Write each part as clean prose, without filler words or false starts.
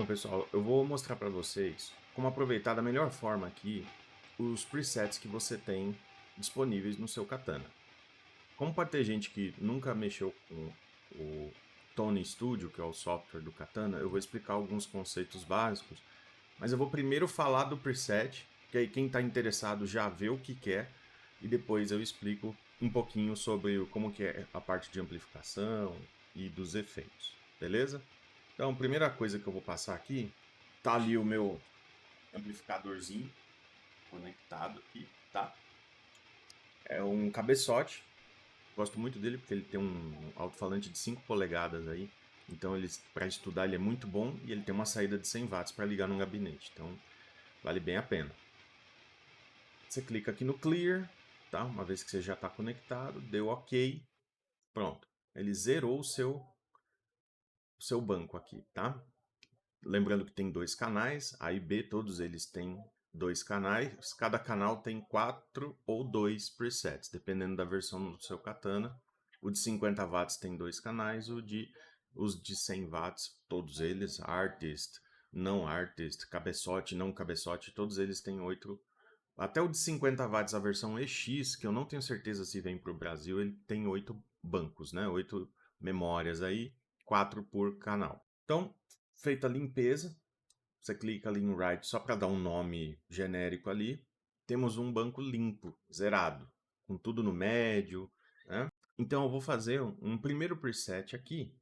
Pessoal, eu vou mostrar para vocês como aproveitar da melhor forma aqui os presets que você tem disponíveis no seu Katana. Como pode ter gente que nunca mexeu com o Tone Studio, que é o software do Katana, eu vou explicar alguns conceitos básicos, mas eu vou primeiro falar do preset, que aí quem está interessado já vê o que quer, e depois eu explico um pouquinho sobre como que é a parte de amplificação e dos efeitos, beleza? Então, a primeira coisa que eu vou passar aqui, tá ali o meu amplificadorzinho conectado aqui, tá? É um cabeçote, gosto muito dele porque ele tem um alto-falante de 5 polegadas aí, então para estudar ele é muito bom e ele tem uma saída de 100 watts para ligar no gabinete, então vale bem a pena. Você clica aqui no Clear, tá? Uma vez que você já está conectado, deu OK, pronto. Ele zerou o seu banco aqui, tá? Lembrando que tem dois canais, A e B, todos eles têm dois canais. Cada canal tem 4 ou 2 presets, dependendo da versão do seu Katana. O de 50 watts tem dois canais, os de 100 watts, todos eles, Artist, não Artist, cabeçote, não cabeçote, todos eles têm 8. Até o de 50 watts, a versão EX, que eu não tenho certeza se vem para o Brasil, ele tem 8 bancos, né? 8 memórias aí, 4 por canal. Então, feita a limpeza, você clica ali em Write só para dar um nome genérico ali. Temos um banco limpo, zerado, com tudo no médio, né? Então eu vou fazer um primeiro preset aqui.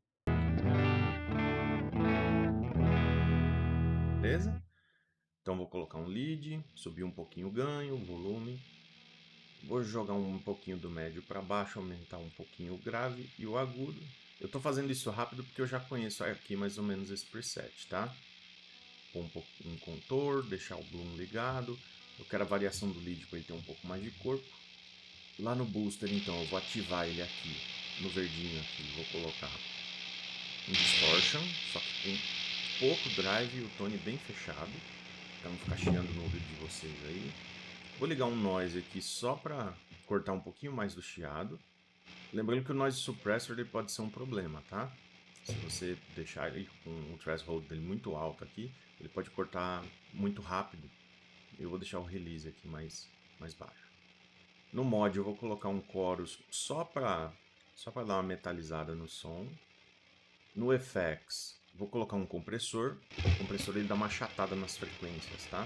Beleza? Então vou colocar um lead, subir um pouquinho o ganho, o volume. Vou jogar um pouquinho do médio para baixo, aumentar um pouquinho o grave e o agudo. Eu estou fazendo isso rápido porque eu já conheço aqui mais ou menos esse preset, tá? Um contour, deixar o bloom ligado. Eu quero a variação do lead para ele ter um pouco mais de corpo. Lá no booster, então, eu vou ativar ele aqui, no verdinho aqui, vou colocar um distortion, só que com pouco drive e o tone bem fechado, para não ficar chiando no ouvido de vocês aí. Vou ligar um noise aqui só para cortar um pouquinho mais do chiado. Lembrando que o noise suppressor ele pode ser um problema, tá? Se você deixar ele com o threshold dele muito alto aqui, ele pode cortar muito rápido. Eu vou deixar o release aqui mais baixo. No mod eu vou colocar um chorus só para dar uma metalizada no som. No effects vou colocar um compressor. O compressor ele dá uma achatada nas frequências, tá?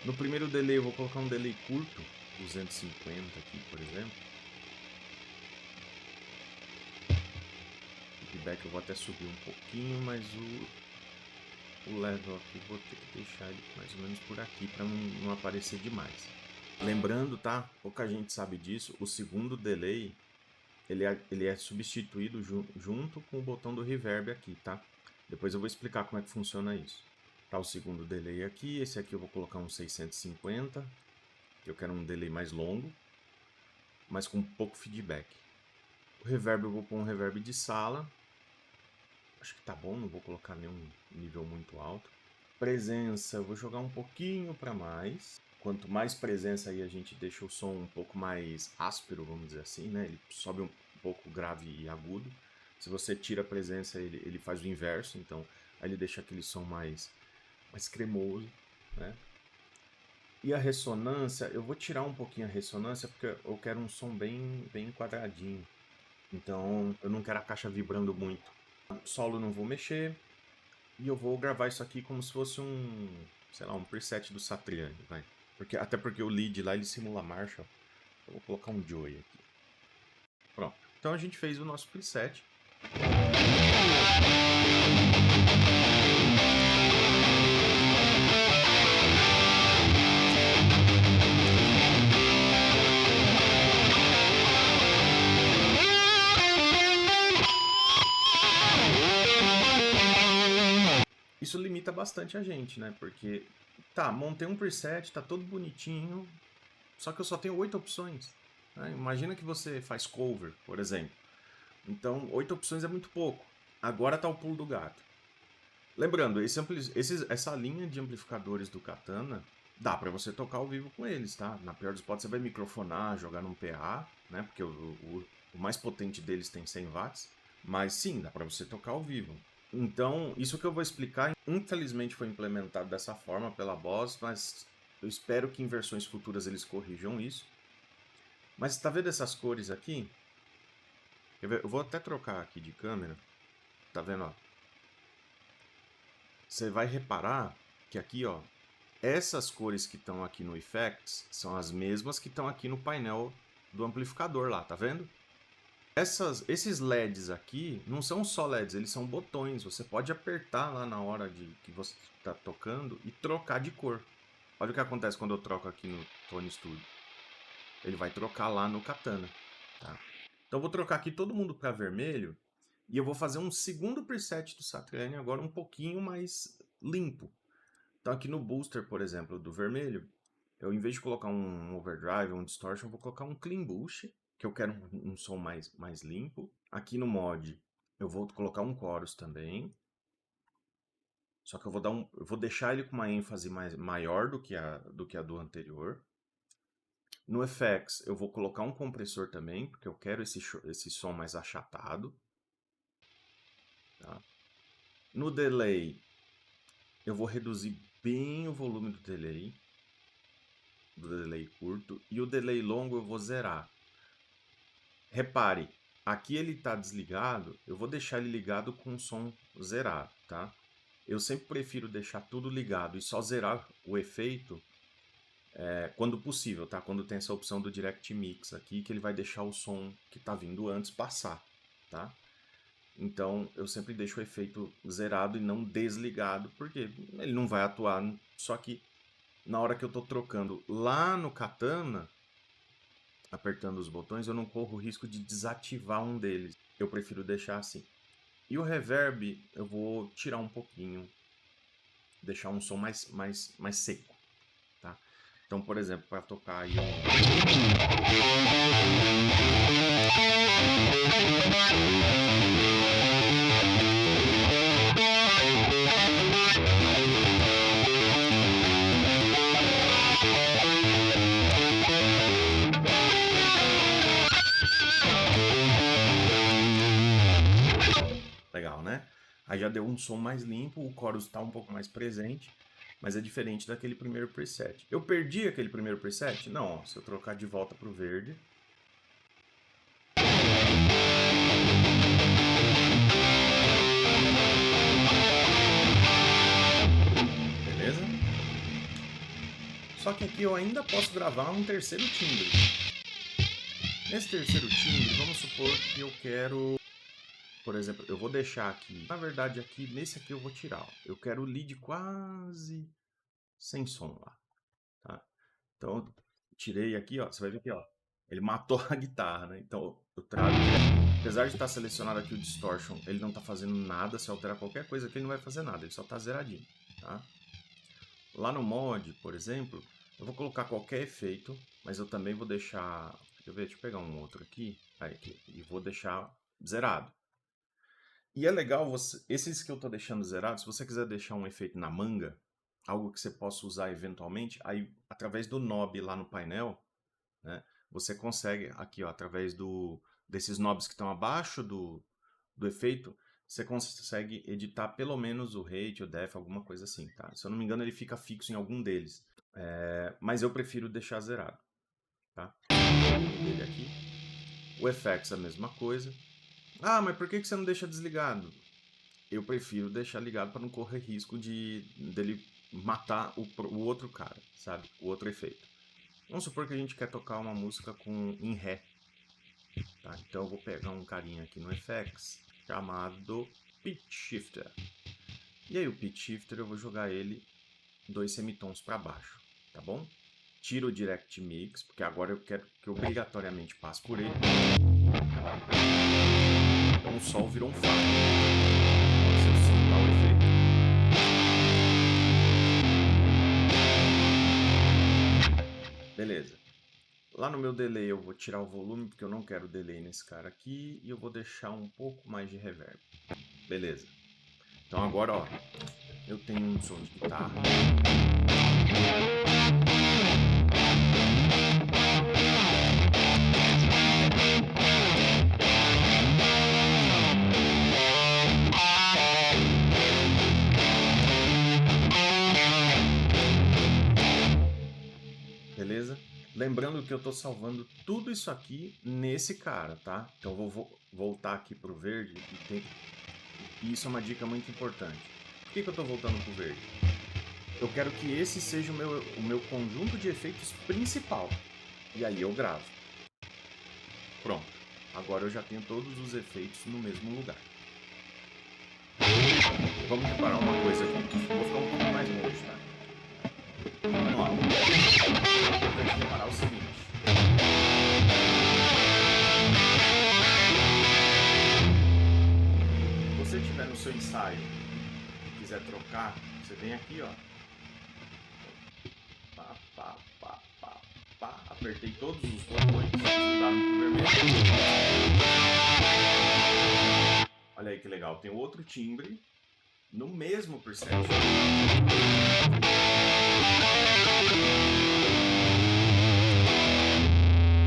No primeiro delay eu vou colocar um delay curto, 250 aqui, por exemplo. O feedback eu vou até subir um pouquinho, mas o level aqui vou ter que deixar ele mais ou menos por aqui para não aparecer demais. Lembrando, tá? Pouca gente sabe disso, o segundo delay ele é substituído junto com o botão do reverb aqui, tá? Depois eu vou explicar como é que funciona isso. Tá o segundo delay aqui, esse aqui eu vou colocar um 650, que eu quero um delay mais longo, mas com pouco feedback. O reverb eu vou pôr um reverb de sala, acho que tá bom, não vou colocar nenhum nível muito alto. Presença, eu vou jogar um pouquinho para mais. Quanto mais presença aí a gente deixa o som um pouco mais áspero, vamos dizer assim, né? Ele sobe um pouco grave e agudo. Se você tira a presença, ele faz o inverso, então aí ele deixa aquele som mais cremoso, né? E a ressonância, eu vou tirar um pouquinho a ressonância porque eu quero um som bem quadradinho. Então eu não quero a caixa vibrando muito. Solo não vou mexer. E eu vou gravar isso aqui como se fosse sei lá, um preset do Satriani, vai. Até porque o lead lá ele simula Marshall. Eu vou colocar um Joy aqui. Pronto. Então a gente fez o nosso preset. Isso limita bastante a gente, né? Porque, tá, montei um preset, tá todo bonitinho, só que eu só tenho 8 opções. Né? Imagina que você faz cover, por exemplo. Então, 8 opções é muito pouco. Agora tá o pulo do gato. Lembrando, essa linha de amplificadores do Katana, dá para você tocar ao vivo com eles, tá? Na pior dos hipóteses, você vai microfonar, jogar num PA, né? Porque o mais potente deles tem 100 watts. Mas sim, dá para você tocar ao vivo. Então, isso que eu vou explicar, infelizmente foi implementado dessa forma pela Boss, mas eu espero que em versões futuras eles corrijam isso. Mas tá vendo essas cores aqui? Quer ver? Eu vou até trocar aqui de câmera. Tá vendo, ó? Você vai reparar que aqui, ó, essas cores que estão aqui no Effects são as mesmas que estão aqui no painel do amplificador lá, tá vendo? Esses LEDs aqui não são só LEDs, eles são botões. Você pode apertar lá na hora de que você está tocando e trocar de cor. Olha o que acontece quando eu troco aqui no Tone Studio. Ele vai trocar lá no Katana. Tá? Então eu vou trocar aqui todo mundo para vermelho e eu vou fazer um segundo preset do Satriani agora um pouquinho mais limpo. Então aqui no booster, por exemplo, do vermelho, eu em vez de colocar um overdrive, um distortion, eu vou colocar um clean boost, que eu quero um som mais limpo. Aqui no mod, eu vou colocar um chorus também. Só que eu vou deixar ele com uma ênfase maior do que a do anterior. No Effects, eu vou colocar um compressor também, porque eu quero esse som mais achatado. Tá? No Delay, eu vou reduzir bem o volume do delay curto, e o delay longo eu vou zerar. Repare, aqui ele está desligado, eu vou deixar ele ligado com o som zerado, tá? Eu sempre prefiro deixar tudo ligado e só zerar o efeito quando possível, tá? Quando tem essa opção do Direct Mix aqui, que ele vai deixar o som que está vindo antes passar, tá? Então, eu sempre deixo o efeito zerado e não desligado, porque ele não vai atuar. Só que na hora que eu estou trocando lá no Katana, apertando os botões, eu não corro o risco de desativar um deles. Eu prefiro deixar assim. E o reverb, eu vou tirar um pouquinho, deixar um som mais seco, tá? Então, por exemplo, para tocar aí legal, né? Aí já deu um som mais limpo, o chorus está um pouco mais presente, mas é diferente daquele primeiro preset. Eu perdi aquele primeiro preset? Não, ó, se eu trocar de volta para o verde. Beleza? Só que aqui eu ainda posso gravar um terceiro timbre. Nesse terceiro timbre, vamos supor que eu quero... Por exemplo, eu vou deixar aqui... Na verdade, aqui nesse aqui eu vou tirar. Ó. Eu quero o lead quase sem som lá. Tá? Então, tirei aqui, ó. Você vai ver aqui, ó. Ele matou a guitarra, né? Então, eu trago... Apesar de estar selecionado aqui o Distortion, ele não está fazendo nada. Se alterar qualquer coisa aqui, ele não vai fazer nada. Ele só está zeradinho, tá? Lá no mod, por exemplo, eu vou colocar qualquer efeito, mas eu também vou deixar... Deixa eu pegar um outro aqui. Aí, aqui e vou deixar zerado. E é legal, esses que eu estou deixando zerados, se você quiser deixar um efeito na manga, algo que você possa usar eventualmente, aí através do knob lá no painel, né, você consegue, aqui ó, através desses knobs que estão abaixo do efeito, você consegue editar pelo menos o rate, o def, alguma coisa assim, tá? Se eu não me engano, ele fica fixo em algum deles. Mas eu prefiro deixar zerado, tá? Ele aqui. O Effects a mesma coisa. Ah, mas por que você não deixa desligado? Eu prefiro deixar ligado para não correr risco dele matar o outro cara, sabe? O outro efeito. Vamos supor que a gente quer tocar uma música em Ré. Tá? Então eu vou pegar um carinha aqui no Effects chamado Pitch Shifter. E aí o Pitch Shifter eu vou jogar ele 2 semitons para baixo, tá bom? Tiro o Direct Mix, porque agora eu quero que obrigatoriamente passe por ele. Então o Sol virou um Fá. Se eu soltar o efeito. Beleza. Lá no meu delay eu vou tirar o volume, porque eu não quero delay nesse cara aqui. E eu vou deixar um pouco mais de reverb. Beleza. Então agora, ó, eu tenho um som de guitarra. lembrando que eu estou salvando tudo isso aqui nesse cara, tá? Então eu vou voltar aqui pro verde e isso é uma dica muito importante. Por que eu estou voltando pro verde? Eu quero que esse seja o meu conjunto de efeitos principal. E aí eu gravo. Pronto. Agora eu já tenho todos os efeitos no mesmo lugar. Vamos reparar uma coisa aqui. Vou ficar um pouco mais longe, tá? Vamos lá. É importante reparar o seguinte. Se você estiver no seu ensaio e quiser trocar, você vem aqui, ó. Pá, pá, pá, pá, pá. Apertei todos os botões, mudaram pro vermelho. Olha aí que legal, tem outro timbre no mesmo preset.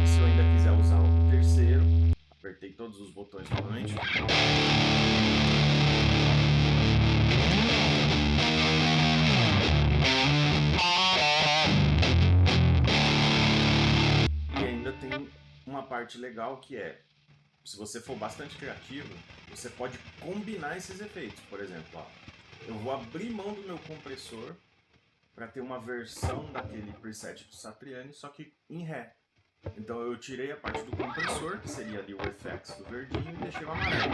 Se eu ainda quiser usar o terceiro, apertei todos os botões novamente. E ainda tem uma parte legal que é, se você for bastante criativo, você pode combinar esses efeitos. Por exemplo, ó, eu vou abrir mão do meu compressor para ter uma versão daquele preset do Satriani, só que em Ré. Então eu tirei a parte do compressor, que seria ali o FX do verdinho, e deixei o amarelo.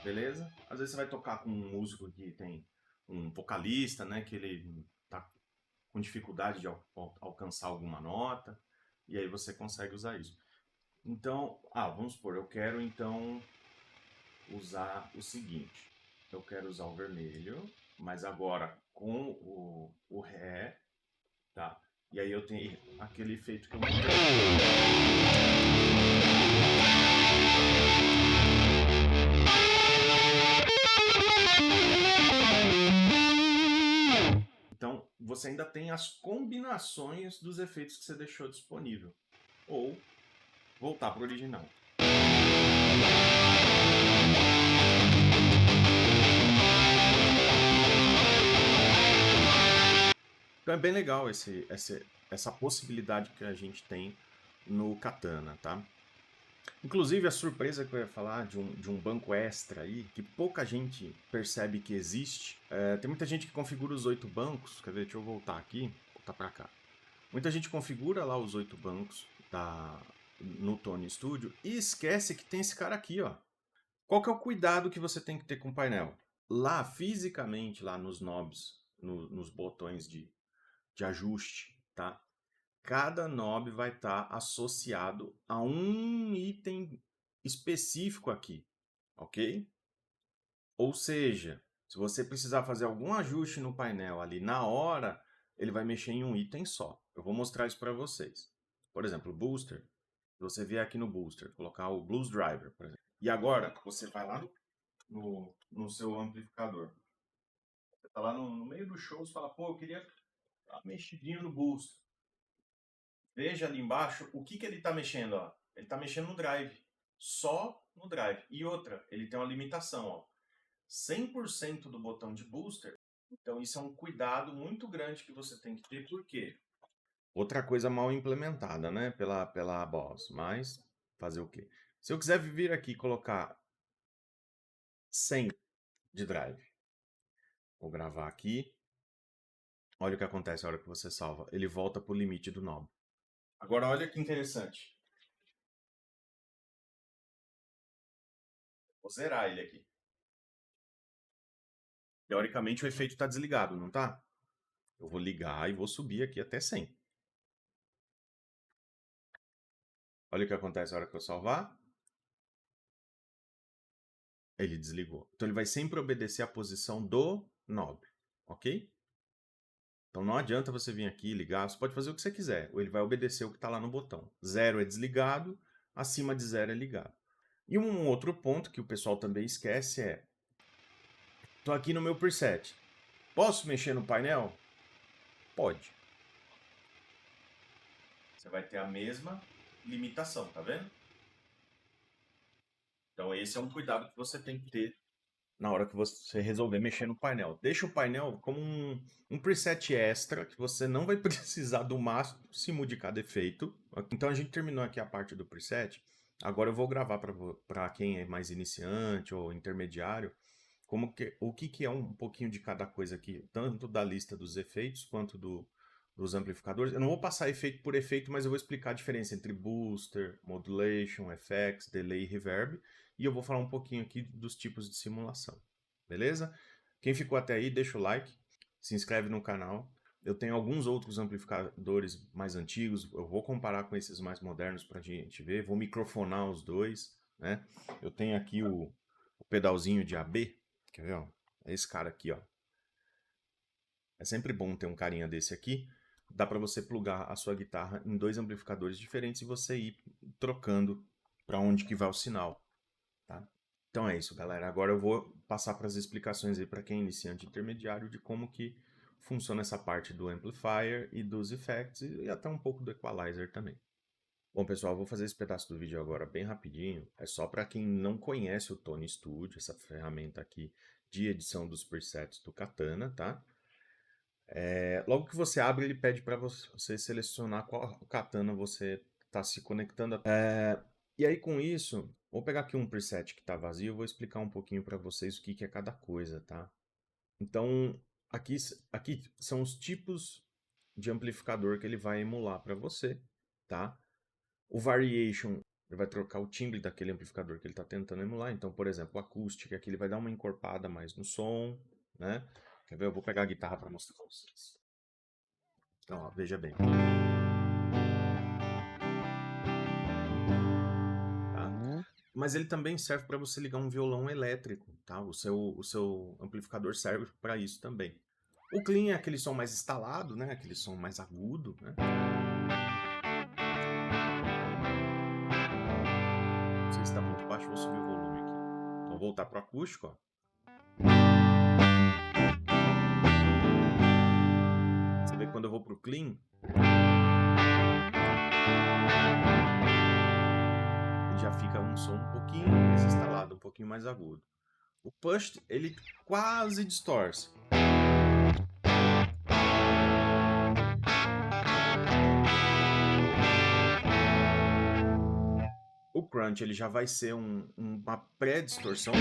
Beleza? Às vezes você vai tocar com um músico que tem um vocalista, né, que ele tá com dificuldade de alcançar alguma nota, e aí você consegue usar isso. Então, vamos supor, eu quero então usar o seguinte, eu quero usar o vermelho, mas agora com o Ré, tá? E aí eu tenho aquele efeito que eu mostrei. Então, você ainda tem as combinações dos efeitos que você deixou disponível. Ou voltar para o original. Então é bem legal essa possibilidade que a gente tem no Katana, tá? Inclusive a surpresa que eu ia falar de um banco extra aí, que pouca gente percebe que existe. Tem muita gente que configura os 8 bancos, quer ver, deixa eu voltar aqui, voltar para cá. Muita gente configura lá os 8 bancos no Tone Studio e esquece que tem esse cara aqui, ó. Qual que é o cuidado que você tem que ter com o painel? Lá, fisicamente, lá nos knobs, nos botões de ajuste, tá? Cada knob vai estar associado a um item específico aqui, ok? Ou seja, se você precisar fazer algum ajuste no painel ali na hora, ele vai mexer em um item só. Eu vou mostrar isso para vocês. Por exemplo, o booster, se você vier aqui no booster, colocar o Blues Driver, por exemplo. E agora, você vai lá no seu amplificador. Você está lá no meio do show, você fala, pô, eu queria dar uma mexidinha no booster. Veja ali embaixo o que ele está mexendo. Ó. Ele está mexendo no drive. Só no drive. E outra, ele tem uma limitação. Ó. 100% do botão de booster. Então isso é um cuidado muito grande que você tem que ter. Por quê? Outra coisa mal implementada, né? Pela Boss. Mas fazer o quê? Se eu quiser vir aqui e colocar 100 de drive. Vou gravar aqui. Olha o que acontece na hora que você salva. Ele volta para o limite do knob. Agora olha que interessante. Vou zerar ele aqui. Teoricamente o efeito está desligado, não está? Eu vou ligar e vou subir aqui até 100. Olha o que acontece na hora que eu salvar. Ele desligou. Então ele vai sempre obedecer a posição do knob, ok? Então não adianta você vir aqui e ligar, você pode fazer o que você quiser, ou ele vai obedecer o que está lá no botão. 0 é desligado, acima de 0 é ligado. E um outro ponto que o pessoal também esquece é, estou aqui no meu preset, posso mexer no painel? Pode. Você vai ter a mesma limitação, tá vendo? Então esse é um cuidado que você tem que ter na hora que você resolver mexer no painel. Deixa o painel como um preset extra, que você não vai precisar do máximo de cada efeito. Então a gente terminou aqui a parte do preset. Agora eu vou gravar para quem é mais iniciante ou intermediário, o que é um pouquinho de cada coisa aqui, tanto da lista dos efeitos quanto dos amplificadores. Eu não vou passar efeito por efeito, mas eu vou explicar a diferença entre booster, modulation, effects, delay e reverb. E eu vou falar um pouquinho aqui dos tipos de simulação. Beleza? Quem ficou até aí, deixa o like, se inscreve no canal. Eu tenho alguns outros amplificadores mais antigos, eu vou comparar com esses mais modernos para a gente ver, vou microfonar os dois, né? Eu tenho aqui o pedalzinho de AB, quer ver, ó? É esse cara aqui, ó. É sempre bom ter um carinha desse aqui. Dá para você plugar a sua guitarra em dois amplificadores diferentes e você ir trocando para onde que vai o sinal, tá? Então é isso, galera. Agora eu vou passar para as explicações aí para quem é iniciante intermediário de como que funciona essa parte do amplifier e dos effects e até um pouco do equalizer também. Bom, pessoal, eu vou fazer esse pedaço do vídeo agora bem rapidinho. É só para quem não conhece o Tone Studio, essa ferramenta aqui de edição dos presets do Katana, tá? Logo que você abre, ele pede para você selecionar qual Katana você está se conectando. E aí, com isso, vou pegar aqui um preset que está vazio e vou explicar um pouquinho para vocês o que é cada coisa, tá? Então, aqui são os tipos de amplificador que ele vai emular para você, tá? O variation, ele vai trocar o timbre daquele amplificador que ele está tentando emular. Então, por exemplo, o acústica, aqui ele vai dar uma encorpada mais no som, né? Quer ver? Eu vou pegar a guitarra para mostrar para vocês. Então, ó, veja bem. Tá? Mas ele também serve para você ligar um violão elétrico, tá? O seu amplificador serve para isso também. O clean é aquele som mais instalado, né? Aquele som mais agudo, né? Não sei se está muito baixo, vou subir o volume aqui. Então, vou voltar para o acústico, ó. Você vê que quando eu vou para o clean, ele já fica um som um pouquinho mais instalado, um pouquinho mais agudo. O pushed, ele quase distorce. O crunch, ele já vai ser uma pré-distorção.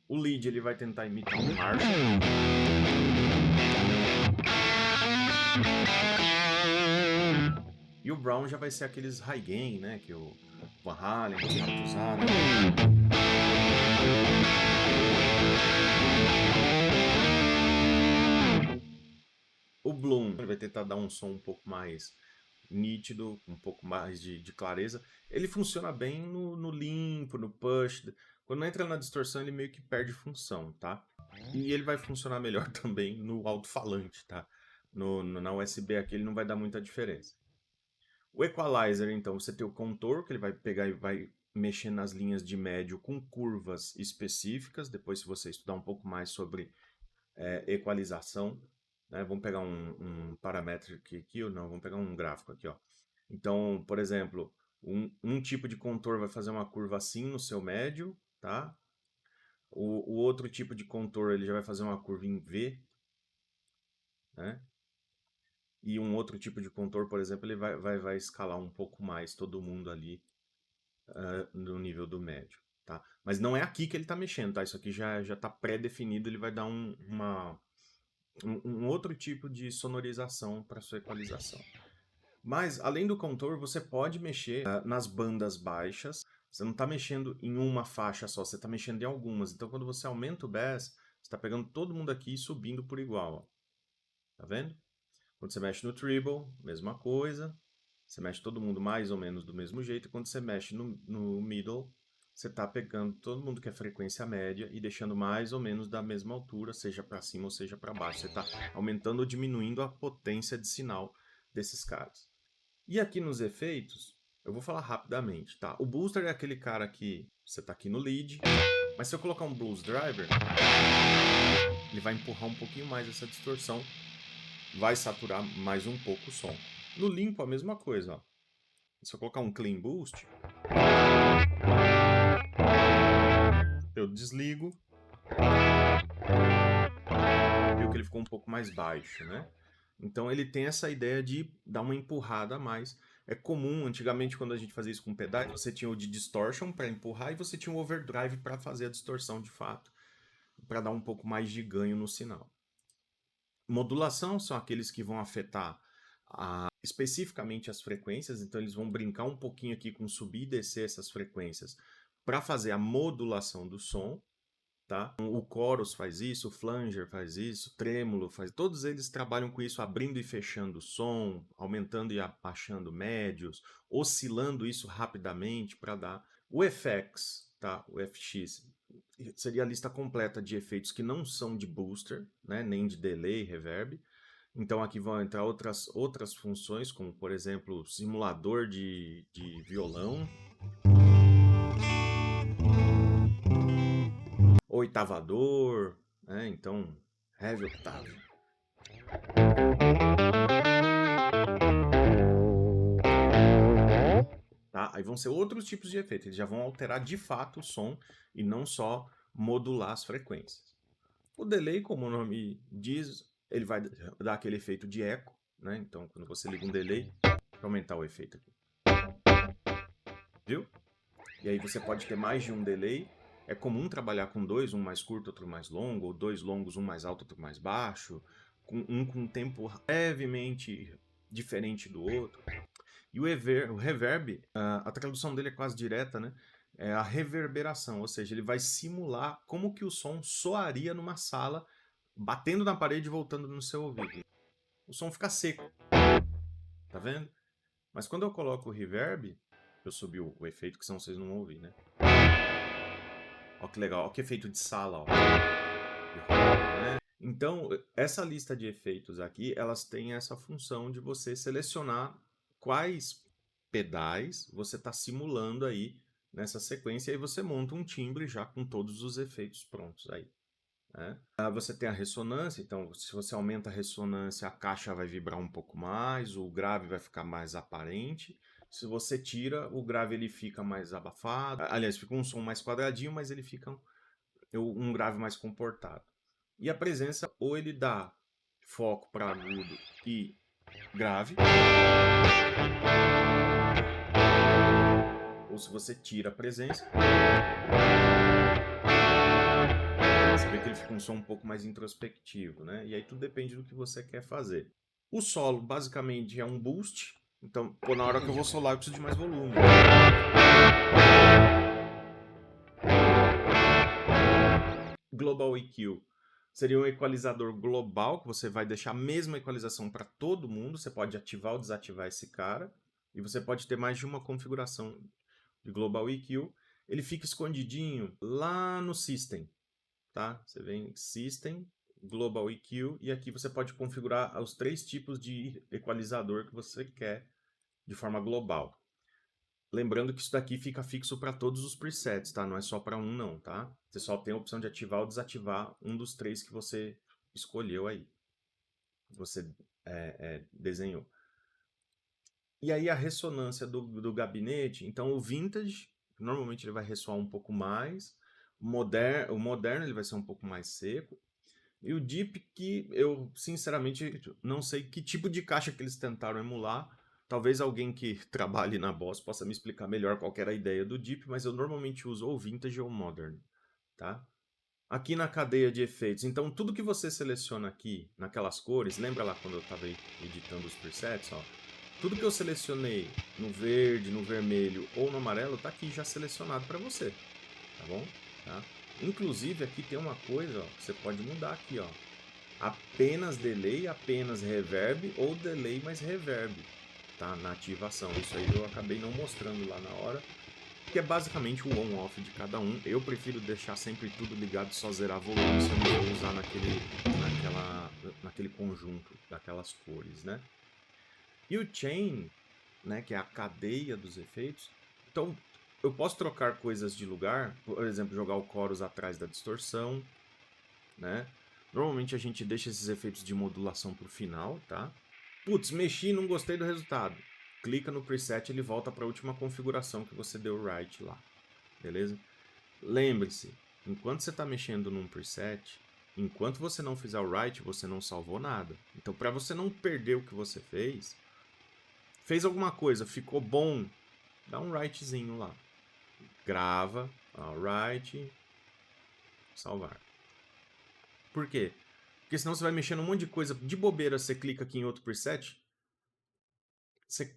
O lead, ele vai tentar imitar um Marshall. E o brown já vai ser aqueles high gain, né? Que o Van Halen gostava de usar, né? O bloom, ele vai tentar dar um som um pouco mais nítido, um pouco mais de clareza. Ele funciona bem no limpo, no push. Quando entra na distorção, ele meio que perde função, tá? E ele vai funcionar melhor também no alto-falante, tá? Na USB aqui ele não vai dar muita diferença. O equalizer, então, você tem o contour, que ele vai pegar e vai mexer nas linhas de médio com curvas específicas. Depois, se você estudar um pouco mais sobre equalização, né? Vamos pegar um paramétrico aqui, ou não, vamos pegar um gráfico aqui, ó. Então, por exemplo, um tipo de contorno vai fazer uma curva assim no seu médio, tá? O outro tipo de contorno ele já vai fazer uma curva em V, né? E um outro tipo de contorno, por exemplo, ele vai escalar um pouco mais todo mundo ali no nível do médio, tá? Mas não é aqui que ele está mexendo, tá? Isso aqui já está pré-definido, ele vai dar um outro tipo de sonorização para sua equalização. Mas, além do contour, você pode mexer nas bandas baixas. Você não está mexendo em uma faixa só, você está mexendo em algumas. Então, quando você aumenta o bass, você está pegando todo mundo aqui e subindo por igual. Ó. Tá vendo? Quando você mexe no treble, mesma coisa. Você mexe todo mundo mais ou menos do mesmo jeito. E quando você mexe no middle, você está pegando todo mundo que é frequência média e deixando mais ou menos da mesma altura, seja para cima ou seja para baixo. Você está aumentando ou diminuindo a potência de sinal desses caras. E aqui nos efeitos, eu vou falar rapidamente, tá? O booster é aquele cara que você tá aqui no lead, mas se eu colocar um blues driver, ele vai empurrar um pouquinho mais essa distorção, vai saturar mais um pouco o som. No limpo, a mesma coisa, ó. Se eu colocar um Clean Boost, eu desligo, viu que ele ficou um pouco mais baixo, né? Então ele tem essa ideia de dar uma empurrada a mais. É comum, antigamente, quando a gente fazia isso com pedais, você tinha o de distortion para empurrar e você tinha o overdrive para fazer a distorção de fato, para dar um pouco mais de ganho no sinal. Modulação são aqueles que vão afetar especificamente as frequências, então eles vão brincar um pouquinho aqui com subir e descer essas frequências para fazer a modulação do som. Tá? O chorus faz isso, o flanger faz isso, o trêmulo faz. Todos eles trabalham com isso, abrindo e fechando o som, aumentando e abaixando médios, oscilando isso rapidamente para dar. O FX, tá? O FX seria a lista completa de efeitos que não são de booster, né? Nem de delay, reverb. Então aqui vão entrar outras funções, como por exemplo, simulador de violão, oitavador, né? Então, heavy octave. Tá? Aí vão ser outros tipos de efeitos, eles já vão alterar de fato o som e não só modular as frequências. O delay, como o nome diz, ele vai dar aquele efeito de eco, né? Então, quando você liga um delay, vai aumentar o efeito aqui. Viu? E aí você pode ter mais de um delay. É comum trabalhar com dois, um mais curto, outro mais longo, ou dois longos, um mais alto, outro mais baixo, um com um tempo levemente diferente do outro. E o reverb, a tradução dele é quase direta, né? É a reverberação, ou seja, ele vai simular como que o som soaria numa sala, batendo na parede e voltando no seu ouvido. O som fica seco, tá vendo? Mas quando eu coloco o reverb, eu subi o efeito, que senão vocês não vão ouvir, né? Ó que legal, ó que efeito de sala, ó. Então, essa lista de efeitos aqui, elas têm essa função de você selecionar quais pedais você está simulando aí nessa sequência, e aí você monta um timbre já com todos os efeitos prontos aí. Né? Você tem a ressonância, então se você aumenta a ressonância, a caixa vai vibrar um pouco mais, o grave vai ficar mais aparente. Se você tira, o grave ele fica mais abafado. Aliás, fica um som mais quadradinho, mas ele fica um grave mais comportado. E a presença, ou ele dá foco para agudo e grave, ou se você tira a presença, você vê que ele fica um som um pouco mais introspectivo, né? E aí tudo depende do que você quer fazer. O solo, basicamente, é um boost. Então, pô, na hora que eu vou solar, eu preciso de mais volume. Global EQ seria um equalizador global, que você vai deixar a mesma equalização para todo mundo. Você pode ativar ou desativar esse cara. E você pode ter mais de uma configuração de Global EQ. Ele fica escondidinho lá no System. Tá? Você vem em System, Global EQ, e aqui você pode configurar os 3 tipos de equalizador que você quer de forma global. Lembrando que isso daqui fica fixo para todos os presets, tá? Não é só para um não, tá? Você só tem a opção de ativar ou desativar um dos 3 que você escolheu aí. Você desenhou. E aí a ressonância do gabinete, então o vintage, normalmente ele vai ressoar um pouco mais, o moderno ele vai ser um pouco mais seco, e o deep que eu sinceramente não sei que tipo de caixa que eles tentaram emular. Talvez alguém que trabalhe na Boss possa me explicar melhor qual que era a ideia do deep, mas eu normalmente uso ou vintage ou modern, tá? Aqui na cadeia de efeitos, então tudo que você seleciona aqui naquelas cores, lembra lá quando eu estava editando os presets, ó? Tudo que eu selecionei no verde, no vermelho ou no amarelo tá aqui já selecionado para você, tá bom? Tá? Inclusive aqui tem uma coisa, ó, que você pode mudar aqui, ó. Apenas delay, apenas reverb ou delay mais reverb, tá? Na ativação. Isso aí eu acabei não mostrando lá na hora, que é basicamente o on-off de cada um. Eu prefiro deixar sempre tudo ligado e só zerar volume se eu não vou usar naquele conjunto daquelas cores, né? E o chain, né, que é a cadeia dos efeitos. Então, eu posso trocar coisas de lugar, por exemplo, jogar o chorus atrás da distorção, né? Normalmente a gente deixa esses efeitos de modulação para o final, tá? Putz, mexi e não gostei do resultado. clica no preset, ele volta para a última configuração que você deu right lá, beleza? Lembre-se, enquanto você está mexendo num preset, enquanto você não fizer o right, você não salvou nada. Então, para você não perder o que você fez alguma coisa, ficou bom, dá um rightzinho lá. Grava, right, salvar. Por quê? Porque senão você vai mexendo um monte de coisa de bobeira, você clica aqui em outro preset, você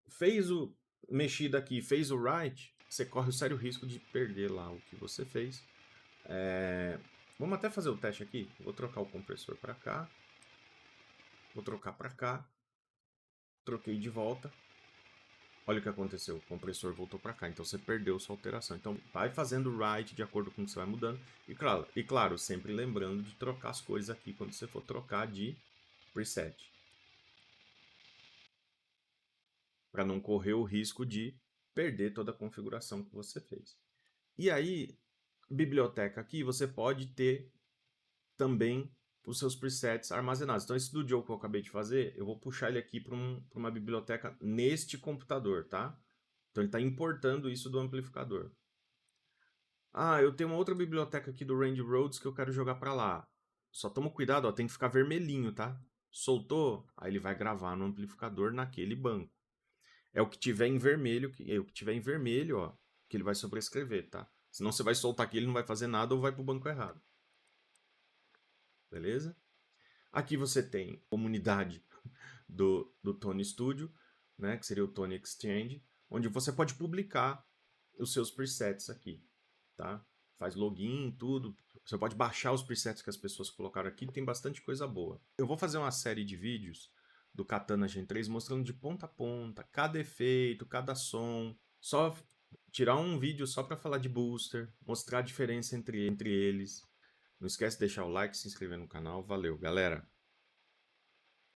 fez o mexido aqui, fez o right, você corre o sério risco de perder lá o que você fez. Vamos até fazer o teste aqui. Vou trocar o compressor para cá. Vou trocar para cá. Troquei de volta. Olha o que aconteceu. O compressor voltou para cá. Então você perdeu sua alteração. Então vai fazendo o right de acordo com o que você vai mudando. E claro, sempre lembrando de trocar as coisas aqui quando você for trocar de preset. Para não correr o risco de perder toda a configuração que você fez. E aí, biblioteca aqui, você pode ter também os seus presets armazenados. Então, esse do Joe que eu acabei de fazer, eu vou puxar ele aqui para uma biblioteca neste computador, tá? Então, ele está importando isso do amplificador. Ah, eu tenho uma outra biblioteca aqui do Randy Rhoads que eu quero jogar para lá. Só toma cuidado, ó, tem que ficar vermelhinho, tá? Soltou, aí ele vai gravar no amplificador naquele banco. É o que tiver em vermelho, ó, que ele vai sobrescrever, tá? Senão você vai soltar aqui, ele não vai fazer nada ou vai para o banco errado. Beleza? Aqui você tem a comunidade do Tony Studio, né, que seria o Tony Exchange, onde você pode publicar os seus presets aqui, tá? Faz login, tudo. Você pode baixar os presets que as pessoas colocaram aqui, tem bastante coisa boa. Eu vou fazer uma série de vídeos do Katana Gen 3 mostrando de ponta a ponta, cada efeito, cada som, só tirar um vídeo só para falar de booster, mostrar a diferença entre eles. Não esquece de deixar o like, se inscrever no canal. Valeu, galera!